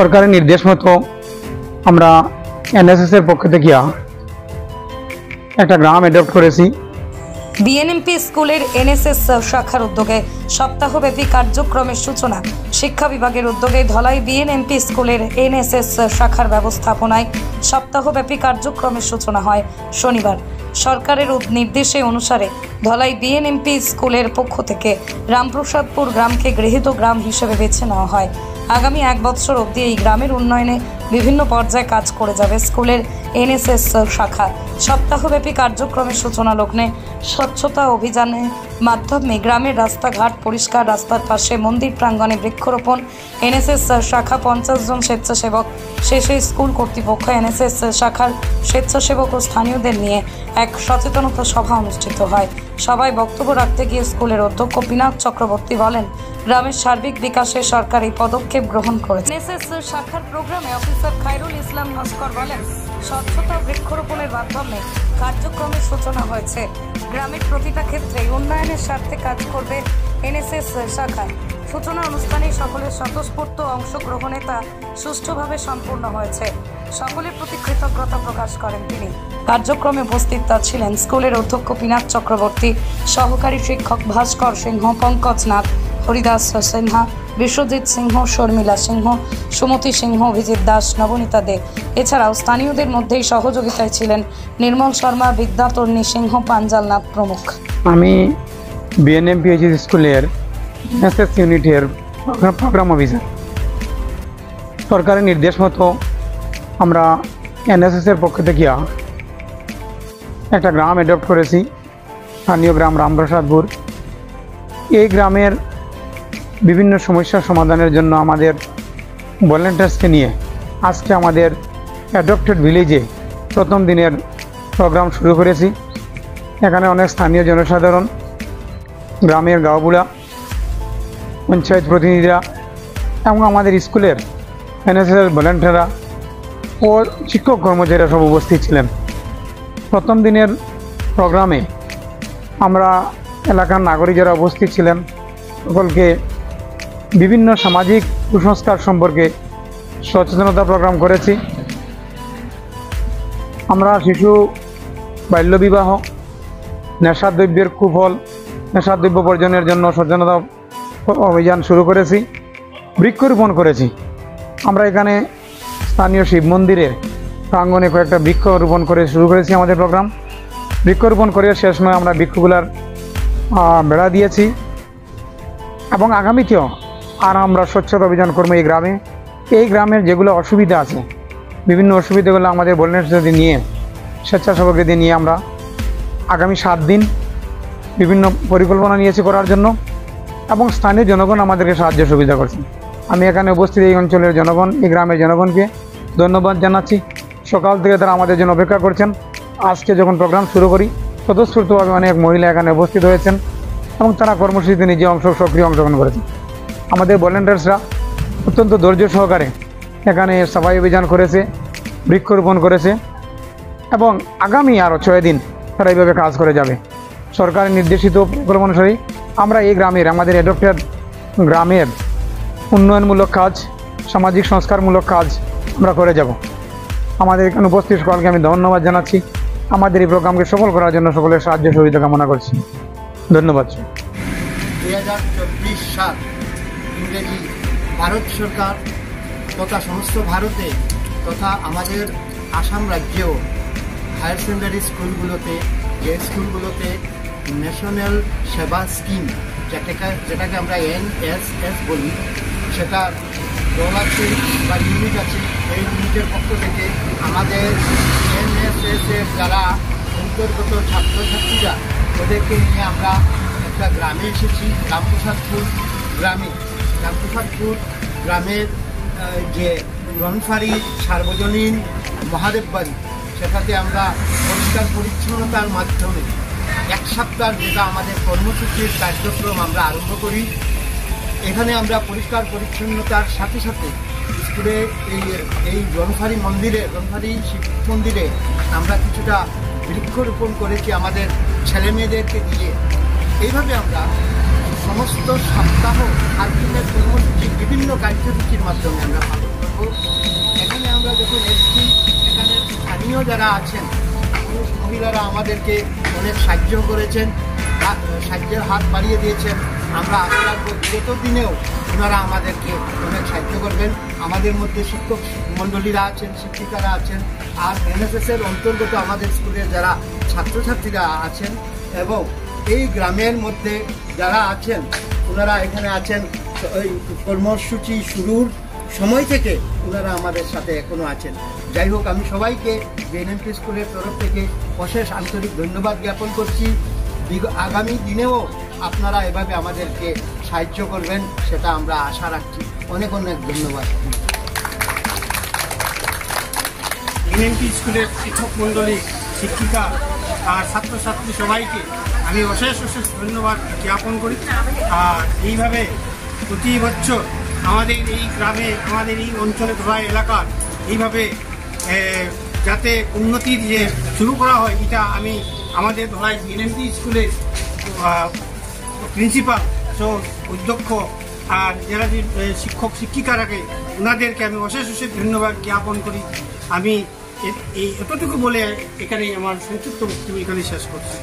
সরকারের নির্দেশ মতো আমরা এনএসএস এর পক্ষ থেকে একটা গ্রাম অ্যাডপ্ট করেছি। বিএনএমপি স্কুলের এনএসএস শাখার উদ্যোগে সপ্তাহব্যাপী কার্যক্রমের সূচনা। শিক্ষা বিভাগের উদ্যোগে ধলাই বিএনএমপি স্কুলের এনএসএস শাখার ব্যবস্থাপনায় সপ্তাহব্যাপী কার্যক্রমের সূচনা হয় শনিবার। সরকারের নির্দেশে অনুসারে ধলাই বিএনএমপি স্কুলের পক্ষ থেকে রামপ্রসাদপুর গ্রামকে গৃহীত গ্রাম হিসেবে বেছে নেওয়া হয়। আগামী 1 বছর অবধি এই গ্রামের উন্নয়নে বিভিন্ন পর্যায়ে কাজ করে যাবে স্কুলের এনএসএস শাখা। সপ্তাহব্যাপী কার্যক্রমের সূচনা লগ্নে স্বচ্ছতা অভিযানের মাধ্যমে গ্রামের রাস্তাঘাট পরিষ্কার, রাস্তার পাশে মন্দির প্রাঙ্গণে বৃক্ষরোপণ। এনএসএস শাখা 50 জন স্বেচ্ছাসেবক। শেষে স্কুল কর্তৃপক্ষ এনএসএস শাখার স্বেচ্ছাসেবক ও স্থানীয়দের নিয়ে এক সচেতনতা সভা অনুষ্ঠিত হয়। সবাই বক্তব্য রাখতে গিয়ে স্কুলের অধ্যক্ষ পিনাক চক্রবর্তী বলেন, গ্রামের সার্বিক বিকাশে সরকার এই পদক্ষেপ গ্রহণ করেছে। এনএসএস শাখার প্রোগ্রামে অফিসার খায়রুল ইসলাম নস্কর বলেন, স্বচ্ছতা বৃক্ষরোপণের মাধ্যমে কার্যক্রমের সূচনা হয়েছে। গ্রামের প্রতিটা ক্ষেত্রে উন্নয়নের স্বার্থে কাজ করবে এনএসএস শাখা। সূচনা অনুষ্ঠানে সকলের স্বতঃস্ফূর্ত অংশগ্রহণে তা সুষ্ঠুভাবে সম্পূর্ণ হয়েছে। সকলের প্রতি কৃতজ্ঞতা প্রকাশ করেন তিনি। কার্যক্রমে উপস্থিত ছিলেন স্কুলের অধ্যক্ষ পিনাক চক্রবর্তী, সহকারী শিক্ষক ভাস্কর সিংহ, পঙ্কজ নাথ, হরিদাস সিনহা, বিশ্বজিৎ সিংহ, শর্মিলা সিংহ, সুমতি সিংহ, অভিজিৎ দাস, নবনীতা দে। এছাড়াও স্থানীয়দের মধ্যেই সহযোগিতায় ছিলেন নির্মল শর্মা, বিদ্যাতর্ণী সিংহ, পাঞ্জাল নাথ প্রমুখ। আমি বিএনএমপি স্কুলের এনএসএস ইউনিটের প্রোগ্রাম অফিসার। সরকারের নির্দেশ মতো আমরা এনএসএস এর পক্ষ থেকে একটা গ্রাম অ্যাডপ্ট করেছি, স্থানীয় গ্রাম রামপ্রসাদপুর। এই গ্রামের বিভিন্ন সমস্যার সমাধানের জন্য আমাদের ভলেন্টিয়ার্সকে নিয়ে আজকে আমাদের অ্যাডপ্টেড ভিলেজে প্রথম দিনের প্রোগ্রাম শুরু করেছি। এখানে অনেক স্থানীয় জনসাধারণ, গ্রামের গাঁওবুড়া, পঞ্চায়েত প্রতিনিধিরা এবং আমাদের স্কুলের এনএসএস ভলেন্টিয়াররা ও শিক্ষক কর্মচারীরা সব উপস্থিত ছিলেন। প্রথম দিনের প্রোগ্রামে আমরা এলাকার নাগরিক যারা উপস্থিত ছিলেন সকলকে বিভিন্ন সামাজিক কুসংস্কার সম্পর্কে সচেতনতা প্রোগ্রাম করেছি। আমরা শিশু বাল্যবিবাহ, নেশাদ্রব্যের কুফল, নেশাদ্রব্য বর্জনের জন্য সচেতনতা অভিযান শুরু করেছি, বৃক্ষরোপণ করেছি। আমরা এখানে স্থানীয় শিব মন্দিরের প্রাঙ্গণে কয়েকটা বৃক্ষরোপণ করে শুরু করেছি আমাদের প্রোগ্রাম। বৃক্ষরোপণ করে শেষ নয়, আমরা বৃক্ষগুলার বেড়া দিয়েছি এবং আগামীতেও আর আমরা স্বচ্ছতা অভিযান করবো এই গ্রামে। এই গ্রামের যেগুলো অসুবিধা আছে, বিভিন্ন অসুবিধাগুলো আমাদের ভলেন্টিয়ারদের নিয়ে, স্বেচ্ছাসেবকদের নিয়ে আমরা আগামী 7 দিন বিভিন্ন পরিকল্পনা নিয়েছি করার জন্য এবং স্থানীয় জনগণ আমাদেরকে সাহায্য সুবিধা করছে। আমি এখানে উপস্থিত এই অঞ্চলের জনগণ, এই গ্রামের জনগণকে ধন্যবাদ জানাচ্ছি। সকাল থেকে তারা আমাদের জন্য অপেক্ষা করছেন। আজকে যখন প্রোগ্রাম শুরু করি স্বতঃস্ফূর্তভাবে অনেক মহিলা এখানে উপস্থিত হয়েছেন এবং তারা কর্মসূচিতে নিজে সক্রিয় অংশগ্রহণ করেছেন। আমাদের ভলেন্টিয়ার্সরা অত্যন্ত ধৈর্য সহকারে এখানে সাফাই অভিযান করেছে, বৃক্ষরোপণ করেছে এবং আগামী আরও 6 দিন তারা এইভাবে কাজ করে যাবে। সরকারের নির্দেশিত প্রকল্প অনুসারে আমরা এই গ্রামের, আমাদের অ্যাডপ্টেড গ্রামের উন্নয়নমূলক কাজ, সামাজিক সংস্কারমূলক কাজ আমরা করে যাব। আমাদের এখানে উপস্থিত সকলকে আমি ধন্যবাদ জানাচ্ছি। আমাদের এই প্রোগ্রামকে সফল করার জন্য সকলের সাহায্য সহযোগিতা কামনা করছি। ধন্যবাদ। 2024 সাল ইংরেজি ভারত সরকার তথা সমস্ত ভারতে তথা আমাদের আসাম রাজ্যেও হায়ার সেকেন্ডারি স্কুলগুলোতে, যে স্কুলগুলোতে ন্যাশনাল সেবা স্কিম যেটাকে আমরা এনএসএস বলি, সেটা দল আছে বা ইউনিট আছে। এই ইউনিটের পক্ষ থেকে আমাদের এনএসএসের যারা অন্তর্গত ছাত্রছাত্রীরা, ওদেরকে নিয়ে আমরা একটা গ্রামে এসেছি, রামপ্রসাদপুর গ্রামের যে রনফারি সার্বজনীন মহাদেব বাড়ি, সেটাতে আমরা পরিষ্কার পরিচ্ছন্নতার মাধ্যমে 1 সপ্তাহ যেটা আমাদের কর্মসূচির কার্যক্রম আমরা আরম্ভ করি। এখানে আমরা পরিষ্কার পরিচ্ছন্নতার সাথে সাথে স্কুলে এই রনফারি শিব মন্দিরে আমরা কিছুটা বৃক্ষরোপণ করেছি আমাদের ছেলে মেয়েদেরকে দিয়ে। এইভাবে আমরা সমস্ত সপ্তাহ 7 দিনের কর্মসূচি বিভিন্ন কার্যসূচির মাধ্যমে আমরা পালন করব। এখানে আমরা যখন এসেছি, এখানে স্থানীয় যারা আছেন পুরুষ মহিলারা আমাদেরকে অনেক সাহায্য করেছেন, সাহায্যের হাত বাড়িয়ে দিয়েছেন। আমরা আশা রাখবো বিগত দিনেও ওনারা আমাদেরকে অনেক সাহায্য করবেন। আমাদের মধ্যে শিক্ষক মণ্ডলীরা আছেন, শিক্ষিকারা আছেন, আর এনএসএসের অন্তর্গত আমাদের স্কুলের যারা ছাত্রছাত্রীরা আছেন এবং এই গ্রামের মধ্যে যারা আছেন ওনারা এখানে আছেন ওই কর্মসূচি শুরুর সময় থেকে ওনারা আমাদের সাথে এখনো আছেন। যাই হোক, আমি সবাইকে বিএনএমপি স্কুলের তরফ থেকে অশেষ আন্তরিক ধন্যবাদ জ্ঞাপন করছি। আগামী দিনেও আপনারা এভাবে আমাদেরকে সাহায্য করবেন সেটা আমরা আশা রাখছি। অনেক অনেক ধন্যবাদ। বিএনএমপি স্কুলের শিক্ষক মণ্ডলী, শিক্ষিকা আর ছাত্রছাত্রী সবাইকে আমি অশেষ ধন্যবাদ জ্ঞাপন করি। আর এইভাবে প্রতি বছর আমাদের এই গ্রামে, আমাদের এই অঞ্চলে ধলাই এলাকার এইভাবে যাতে উন্নতির যে শুরু করা হয়, এটা আমি আমাদের ধলাই বিএনএমপি স্কুলের প্রিন্সিপাল, অধ্যক্ষ আর যারা যে শিক্ষক শিক্ষিকারাকে ওনাদেরকে আমি অশেষ ধন্যবাদ জ্ঞাপন করি। আমি এই এতটুকু বলে এখানে আমার সংক্ষিপ্ত বক্তব্য এখানে শেষ করছি।